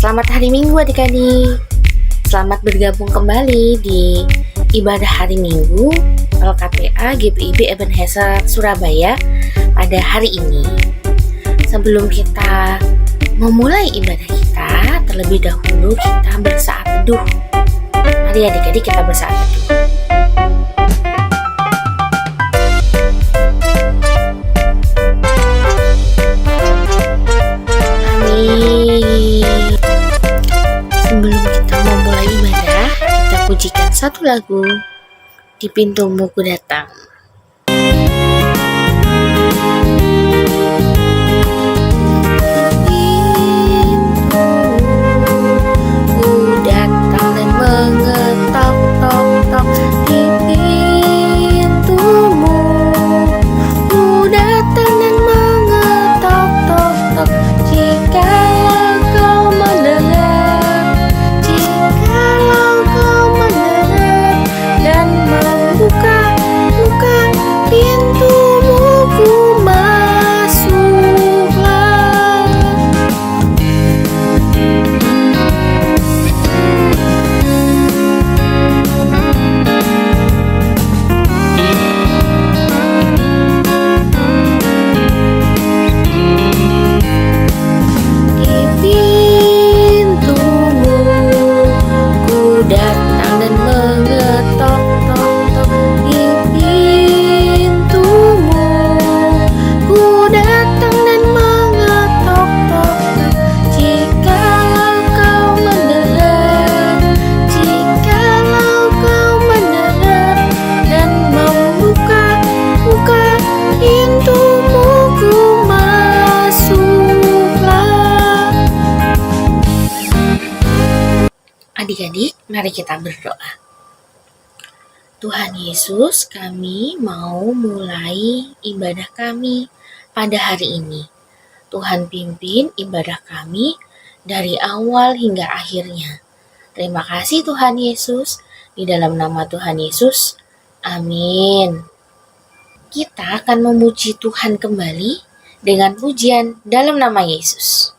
Selamat hari Minggu adik-adik. Selamat bergabung kembali di ibadah hari Minggu LKPA GPIB Ebenezer Surabaya pada hari ini. Sebelum kita memulai ibadah kita, terlebih dahulu kita bersaat teduh. Mari adik-adik kita bersaat teduh. Sebelum kita memulai ibadah, kita pujikan satu lagu, Di Pintumu Ku Datang. Adik-adik, mari kita berdoa. Tuhan Yesus, kami mau mulai ibadah kami pada hari ini. Tuhan pimpin ibadah kami dari awal hingga akhirnya. Terima kasih Tuhan Yesus, di dalam nama Tuhan Yesus, amin. Kita akan memuji Tuhan kembali dengan pujian dalam nama Yesus.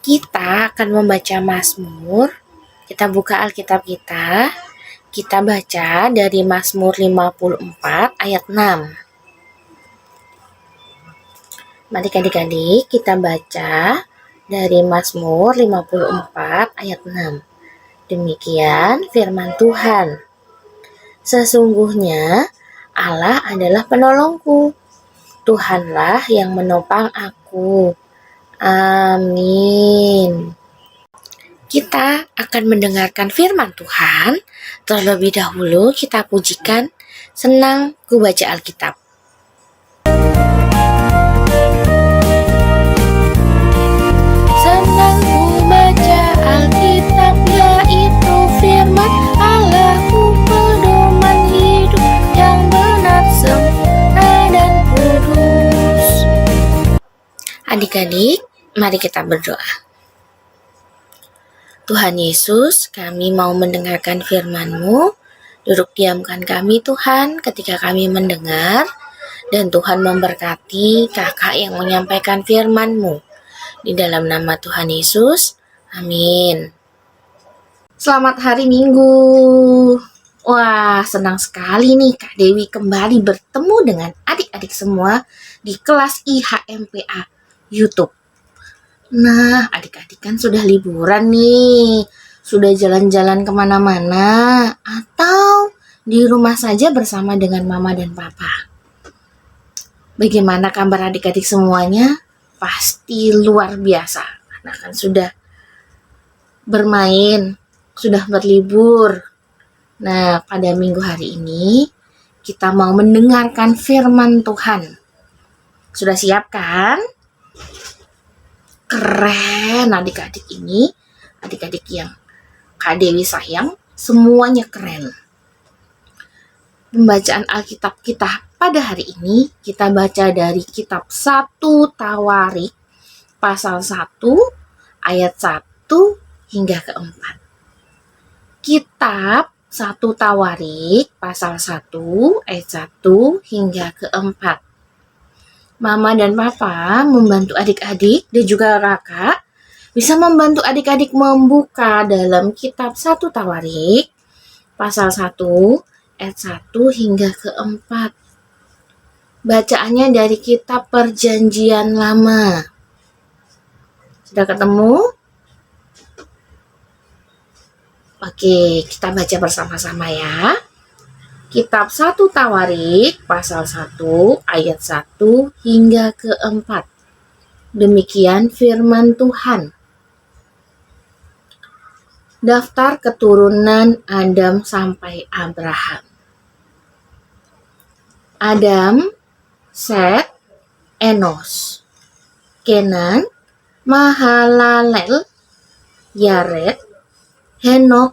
Kita akan membaca Mazmur. Kita buka Alkitab kita. Kita baca dari Mazmur 54 ayat 6. Mari adik-adik kita baca dari Mazmur 54 ayat 6. Demikian firman Tuhan. Sesungguhnya Allah adalah penolongku. Tuhanlah yang menopang aku. Amin. Kita akan mendengarkan firman Tuhan. Terlebih dahulu kita pujikan Senang Ku Baca Alkitab. Senang ku baca Alkitab, yaitu firman Allahku, pedoman hidup yang benar, sempurna dan kudus. Adik-adik, mari kita berdoa. Tuhan Yesus, kami mau mendengarkan firman-Mu. Duduk diamkan kami Tuhan ketika kami mendengar. Dan Tuhan memberkati kakak yang menyampaikan firman-Mu. Di dalam nama Tuhan Yesus, amin. Selamat hari Minggu. Wah, senang sekali nih Kak Dewi kembali bertemu dengan adik-adik semua di kelas IHMPA YouTube. Nah, adik-adik kan sudah liburan nih, sudah jalan-jalan kemana-mana, atau di rumah saja bersama dengan mama dan papa. Bagaimana kabar adik-adik semuanya? Pasti luar biasa, karena kan sudah bermain, sudah berlibur. Nah, pada minggu hari ini kita mau mendengarkan firman Tuhan. Sudah siap kan? Keren adik-adik ini, adik-adik yang Kak Dewi sayang, semuanya keren. Pembacaan Alkitab kita pada hari ini, kita baca dari kitab 1 Tawarik, pasal 1, ayat 1 hingga ke-4. Kitab 1 Tawarik, pasal 1, ayat 1 hingga ke-4. Mama dan papa membantu adik-adik dan juga kakak bisa membantu adik-adik membuka dalam kitab 1 Tawarik, pasal 1, ayat 1 hingga ke-4. Bacaannya dari kitab Perjanjian Lama. Sudah ketemu? Oke, kita baca bersama-sama ya. Kitab 1 Tawarik, pasal 1, ayat 1 hingga ke-4. Demikian firman Tuhan. Daftar keturunan Adam sampai Abraham. Adam, Set, Enos, Kenan, Mahalalel, Yared, Henok,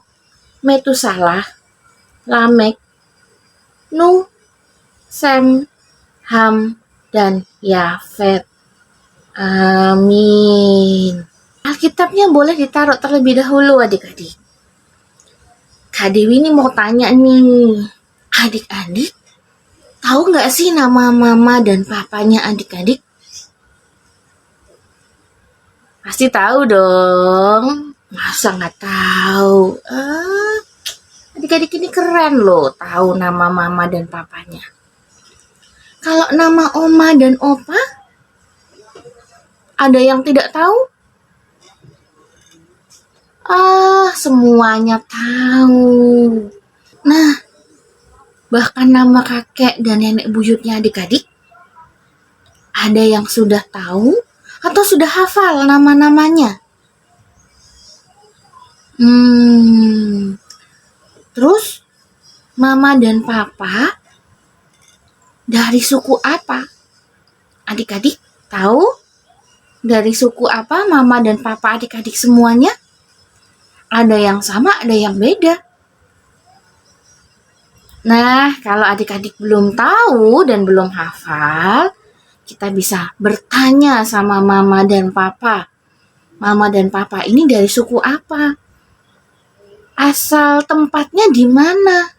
Metusalah, Lamek, Nuh, Sem, Ham, dan Yafet. Amin. Alkitabnya boleh ditaruh terlebih dahulu adik-adik. Kak Dewi ini mau tanya nih, adik-adik tahu nggak sih nama mama dan papanya adik-adik? Pasti tahu dong. Masa nggak tahu? Adik-adik ini keren loh, tahu nama mama dan papanya. Kalau nama oma dan opa, ada yang tidak tahu? Semuanya tahu. Nah, bahkan nama kakek dan nenek buyutnya adik-adik, ada yang sudah tahu atau sudah hafal nama-namanya? Terus mama dan papa dari suku apa? Adik-adik tahu dari suku apa mama dan papa adik-adik semuanya? Ada yang sama, ada yang beda. Nah, kalau adik-adik belum tahu dan belum hafal, kita bisa bertanya sama mama dan papa. Mama dan papa ini dari suku apa? Asal tempatnya di mana?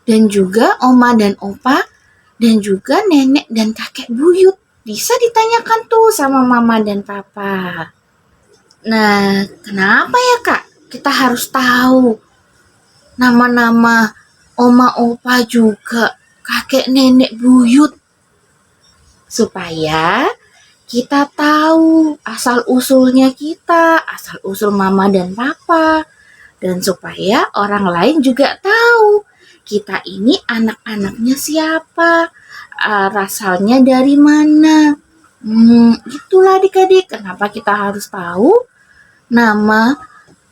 Dan juga oma dan opa, dan juga nenek dan kakek buyut. Bisa ditanyakan tuh sama mama dan papa. Nah, kenapa ya Kak? Kita harus tahu nama-nama oma opa juga, kakek nenek buyut. Supaya kita tahu asal-usulnya kita, asal-usul mama dan papa. Dan supaya orang lain juga tahu kita ini anak-anaknya siapa, asalnya dari mana. Itulah adik-adik kenapa kita harus tahu nama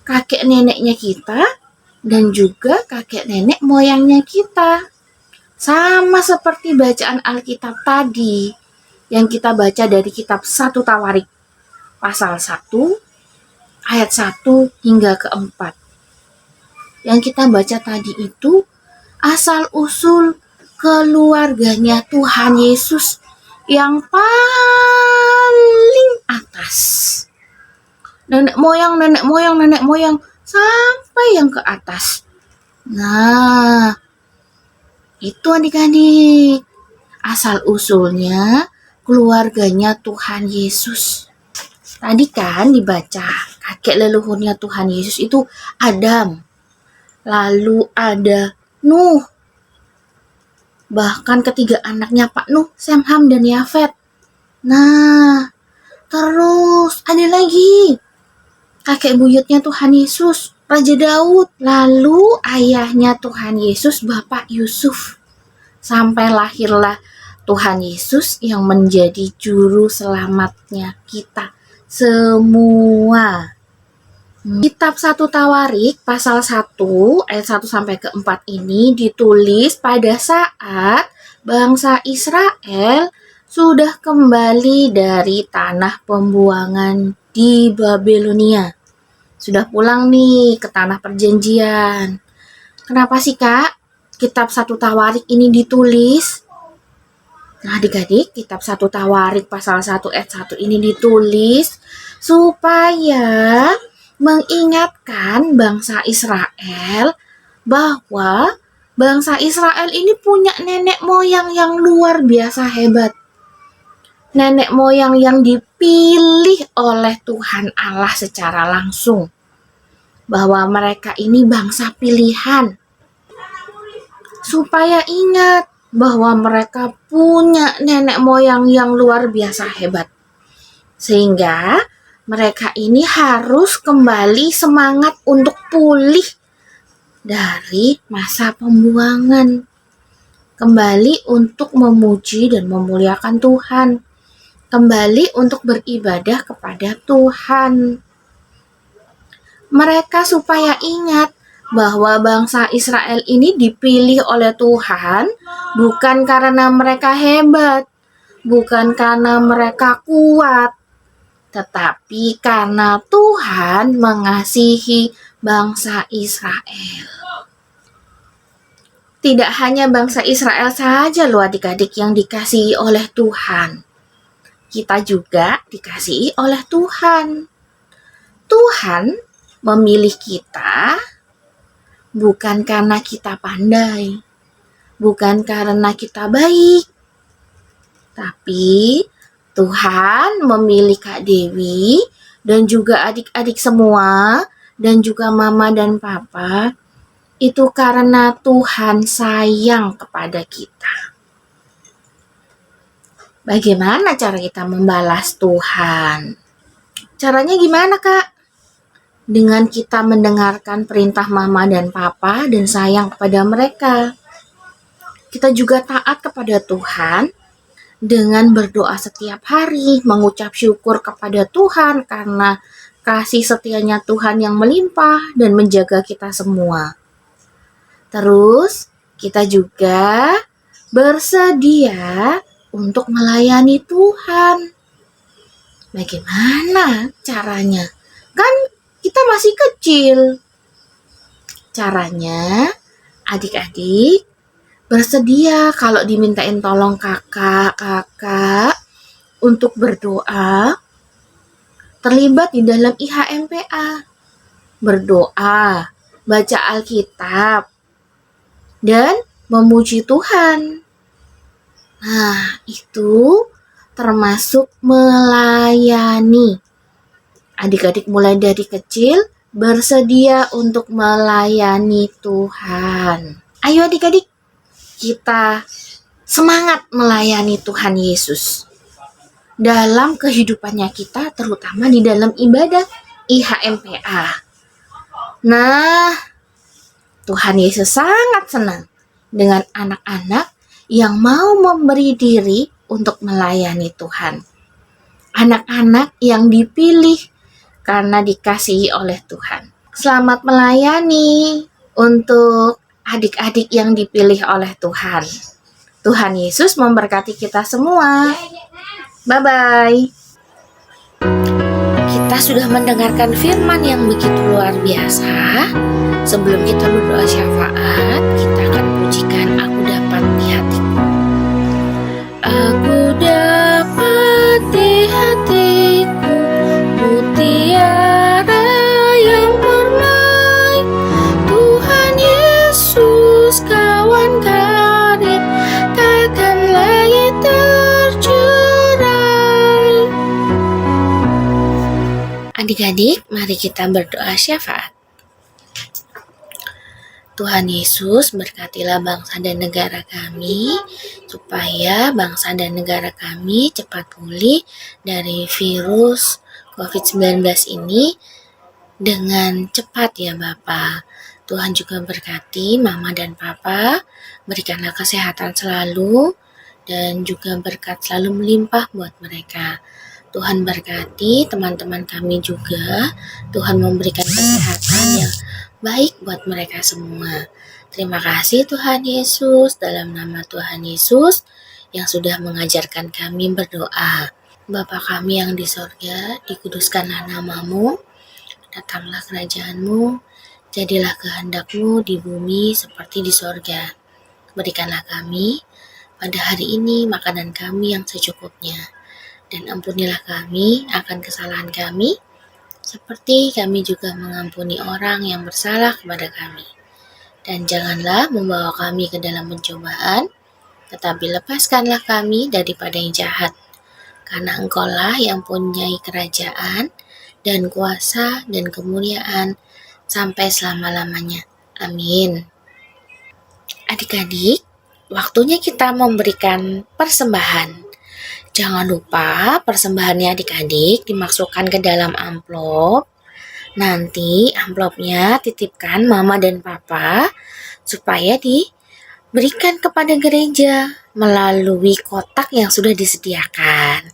kakek neneknya kita dan juga kakek nenek moyangnya kita. Sama seperti bacaan Alkitab tadi yang kita baca dari kitab 1 Tawarik, pasal 1, ayat 1 hingga ke-4. Yang kita baca tadi itu asal-usul keluarganya Tuhan Yesus yang paling atas. Nenek moyang sampai yang ke atas. Nah, itu adik-adik asal-usulnya keluarganya Tuhan Yesus. Tadi kan dibaca, kakek leluhurnya Tuhan Yesus itu Adam, lalu ada Nuh, bahkan ketiga anaknya Pak Nuh, Sem, Ham, dan Yafet. Nah, terus ada lagi kakek buyutnya Tuhan Yesus, Raja Daud, lalu ayahnya Tuhan Yesus, Bapak Yusuf. Sampai lahirlah Tuhan Yesus yang menjadi juru selamatnya kita semua. Kitab 1 Tawarik pasal 1 ayat 1 sampai ke 4 ini ditulis pada saat bangsa Israel sudah kembali dari tanah pembuangan di Babilonia. Sudah pulang nih ke tanah perjanjian. Kenapa sih Kak kitab 1 Tawarik ini ditulis? Nah adik-adik, kitab 1 Tawarik pasal 1 ayat 1 ini ditulis supaya mengingatkan bangsa Israel bahwa bangsa Israel ini punya nenek moyang yang luar biasa hebat. Nenek moyang yang dipilih oleh Tuhan Allah secara langsung. Bahwa mereka ini bangsa pilihan. Supaya ingat bahwa mereka punya nenek moyang yang luar biasa hebat. Sehingga mereka ini harus kembali semangat untuk pulih dari masa pembuangan. Kembali untuk memuji dan memuliakan Tuhan. Kembali untuk beribadah kepada Tuhan. Mereka supaya ingat bahwa bangsa Israel ini dipilih oleh Tuhan bukan karena mereka hebat, bukan karena mereka kuat, tetapi karena Tuhan mengasihi bangsa Israel. Tidak hanya bangsa Israel saja loh adik-adik yang dikasihi oleh Tuhan. Kita juga dikasihi oleh Tuhan. Tuhan memilih kita bukan karena kita pandai, bukan karena kita baik, tapi Tuhan memilih Kak Dewi dan juga adik-adik semua dan juga mama dan papa itu karena Tuhan sayang kepada kita. Bagaimana cara kita membalas Tuhan? Caranya gimana Kak? Dengan kita mendengarkan perintah mama dan papa dan sayang kepada mereka. Kita juga taat kepada Tuhan dengan berdoa setiap hari, mengucap syukur kepada Tuhan karena kasih setianya Tuhan yang melimpah dan menjaga kita semua. Terus kita juga bersedia untuk melayani Tuhan. Bagaimana caranya? Kan kita masih kecil. Caranya, adik-adik bersedia kalau dimintain tolong kakak untuk berdoa, terlibat di dalam IHMPA, berdoa, baca Alkitab, dan memuji Tuhan. Nah, itu termasuk melayani. Adik-adik mulai dari kecil bersedia untuk melayani Tuhan. Ayo adik-adik, kita semangat melayani Tuhan Yesus. Dalam kehidupannya kita, terutama di dalam ibadah IHMPA. Nah, Tuhan Yesus sangat senang dengan anak-anak yang mau memberi diri untuk melayani Tuhan. Anak-anak yang dipilih karena dikasihi oleh Tuhan. Selamat melayani untuk adik-adik yang dipilih oleh Tuhan. Tuhan Yesus memberkati kita semua. Bye-bye. Kita sudah mendengarkan firman yang begitu luar biasa. Sebelum kita berdoa syafaat, kita akan pujikan Aku Dapat di Hatiku. Aku dapat di hatiku mutiara yang permai, Tuhan Yesus kawan karib, takkan lagi terjerat. Adik-adik, mari kita berdoa syafaat. Tuhan Yesus, berkatilah bangsa dan negara kami, supaya bangsa dan negara kami cepat pulih dari virus COVID-19 ini dengan cepat ya Bapa. Tuhan juga berkati Mama dan Papa, berikanlah kesehatan selalu, dan juga berkat selalu melimpah buat mereka. Tuhan berkati teman-teman kami juga, Tuhan memberikan kesehatan yang baik buat mereka semua. Terima kasih Tuhan Yesus, dalam nama Tuhan Yesus yang sudah mengajarkan kami berdoa. Bapa kami yang di sorga, dikuduskanlah namamu, datanglah kerajaan-mu, jadilah kehendak-mu di bumi seperti di sorga. Berikanlah kami pada hari ini makanan kami yang secukupnya, dan ampunilah kami akan kesalahan kami, seperti kami juga mengampuni orang yang bersalah kepada kami. Dan janganlah membawa kami ke dalam pencobaan, tetapi lepaskanlah kami daripada yang jahat. Karena Engkaulah yang mempunyai kerajaan, dan kuasa, dan kemuliaan, sampai selama-lamanya. Amin. Adik-adik, waktunya kita memberikan persembahan. Jangan lupa persembahannya adik-adik dimasukkan ke dalam amplop. Nanti amplopnya titipkan Mama dan Papa supaya diberikan kepada gereja melalui kotak yang sudah disediakan.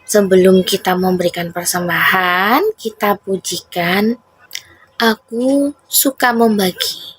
Sebelum kita memberikan persembahan, kita pujikan Aku Suka Membagi.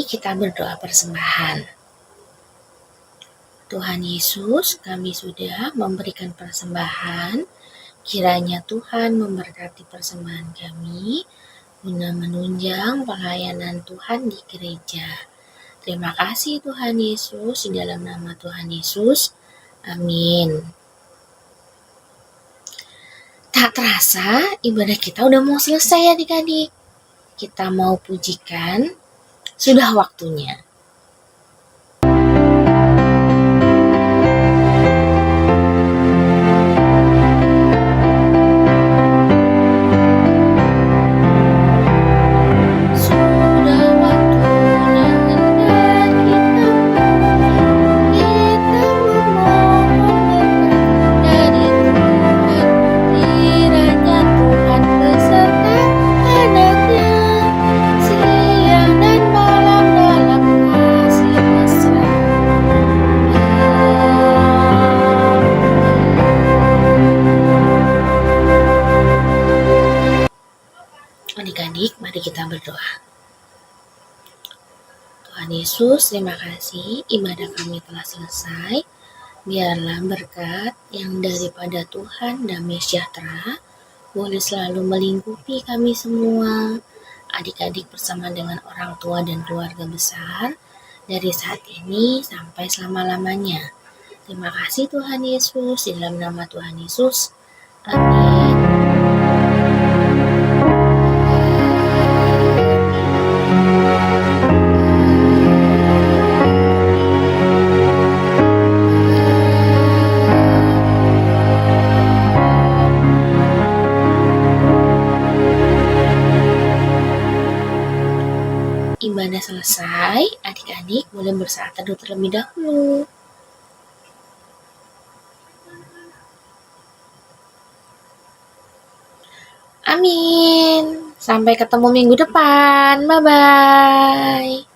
Kita berdoa persembahan. Tuhan Yesus, kami sudah memberikan persembahan. Kiranya Tuhan memberkati persembahan kami guna menunjang pelayanan Tuhan di gereja. Terima kasih Tuhan Yesus, di dalam nama Tuhan Yesus. Amin. Tak terasa ibadah kita udah mau selesai adik-adik. Kita mau pujikan, sudah waktunya. Adik-adik, mari kita berdoa. Tuhan Yesus, terima kasih ibadah kami telah selesai. Biarlah berkat yang daripada Tuhan, damai sejahtera, boleh selalu melingkupi kami semua, adik-adik bersama dengan orang tua dan keluarga besar, dari saat ini sampai selama-lamanya. Terima kasih Tuhan Yesus, di dalam nama Tuhan Yesus. Amin. Ibadah selesai, adik-adik boleh bersaat teduh terlebih dahulu. Amin. Sampai ketemu minggu depan. Bye-bye.